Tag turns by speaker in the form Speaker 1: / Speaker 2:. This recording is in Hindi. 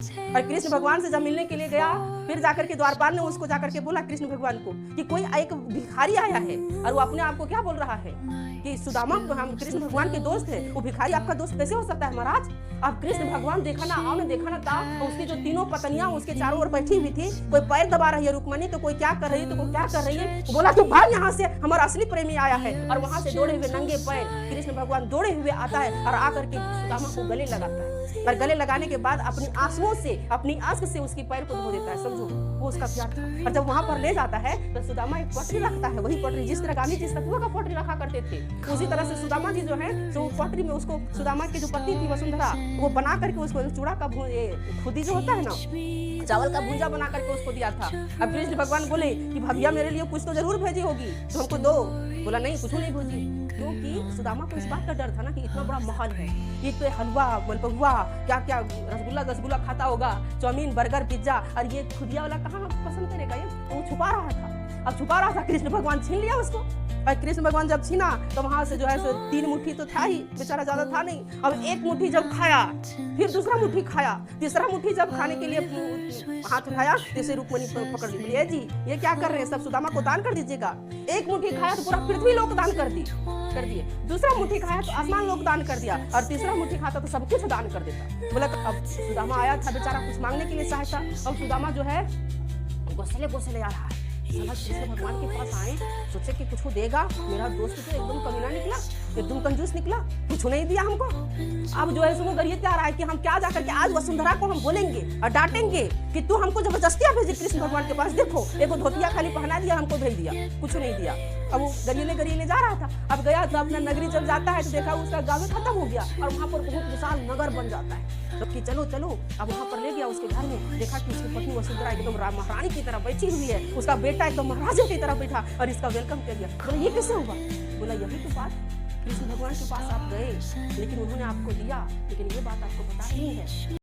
Speaker 1: और कृष्ण भगवान से जब मिलने के लिए गया, फिर जाकर के द्वारपाल ने उसको जाकर के बोला कृष्ण भगवान को कि कोई एक भिखारी आया है, और वो अपने आप को क्या बोल रहा है कि सुदामा हम कृष्ण भगवान के दोस्त है, वो भिखारी आपका दोस्त कैसे हो सकता है महाराज? अब कृष्ण भगवान देखा ना, आपने देखा ना था, तो उसकी जो तीनों पत्नियां उसके चारों ओर बैठी हुई थी, कोई पैर दबा रही है रुक्मणी, तो कोई क्या कर रही है, तो कोई क्या कर रही है। बोला तू भाग यहाँ से, हमारा असली प्रेमी आया है। और वहां से दौड़े हुए नंगे पैर कृष्ण भगवान दौड़े हुए आता है और आकर के सुदामा को गले लगाता है, और गले लगाने के बाद अपनी आंसुओं से, अपनी आंख से उसकी पैर को धो देता है। समझो वो उसका प्यार था। और जब वहां पर ले जाता है तो सुदामा एक पटरी रखता है, वही पटरी जिस तरह गांधी जी सतुआ का पटरी रखा करते थे, उसी तरह से सुदामा जी जो है तो पटरी में उसको, सुदामा की जो पत्नी थी वसुंधरा, वो बना करके उसको चूड़ा का खुदी जो होता है ना, चावल का भूंजा बना करके उसको दिया था। अब कृष्ण भगवान बोले कि भैया मेरे लिए कुछ तो जरूर भेजी होगी, तो हमको दो। बोला नहीं, कुछ नहीं भेजी, क्योंकि सुदामा को इस बात का डर था ना कि इतना बड़ा महल है, ये तो हलवा मलपुआ क्या क्या रसगुल्ला खाता होगा, चाउमीन बर्गर पिज्जा, और ये खुदिया वाला कहाँ पसंद करेगा, ये तो वो छुपा रहा था। अब छुपा रहा था, कृष्ण भगवान छीन लिया उसको। और कृष्ण भगवान जब छीना तो वहां से जो है सो 3 मुट्ठी तो था ही, बेचारा ज्यादा था नहीं। अब एक मुट्ठी जब खाया, फिर दूसरा मुट्ठी खाया, तीसरा मुट्ठी जब खाने के लिए हाथ उठाया, जैसे रुक्मणी पकड़ ली, बोले जी ये क्या कर रहे हैं, सब सुदामा को दान कर दीजिएगा। एक मुट्ठी खाया तो पूरा पृथ्वी लोक दान कर दिए, दूसरा मुट्ठी खाया तो आसमान लोक दान कर दिया, और तीसरा मुट्ठी खाता तो सब कुछ दान कर देता। बोला अब सुदामा आया था बेचारा कुछ मांगने के लिए सहायता, अब सुदामा जो है गोसले आ रहा है। कृष्ण भगवान के पास आए, सोचे कि कुछ देगा, मेरा दोस्त तो एकदम कमीना निकला, एकदम कंजूस निकला, कुछ नहीं दिया हमको। अब जो है वो गरियत आ रहा है कि हम क्या जाकर के आज वसुंधरा को हम बोलेंगे और डांटेंगे कि तू हमको जबरदस्तियां भेजी कृष्ण भगवान के पास, देखो देखो धोतिया खाली पहना दिया, हमको भेज दिया, कुछ नहीं दिया। अब वो गरियले जा रहा था, अब गया तो अपना नगरी जब जाता है तो देखा उसका गाँव खत्म हो गया, और वहाँ पर बहुत विशाल नगर बन जाता है। तो कि चलो अब वहाँ पर ले गया उसके घर में, देखा कि उसकी पत्नी वसुंधरा एकदम महारानी की तरह बैठी हुई है, उसका बेटा एकदम महाराजा की तरह बैठा, और इसका वेलकम कर दिया। बोला ये कैसे हुआ? बोला यही तो बात, कृष्ण भगवान के पास आप गए, लेकिन उन्होंने आपको दिया, लेकिन ये बात आपको पता नहीं है।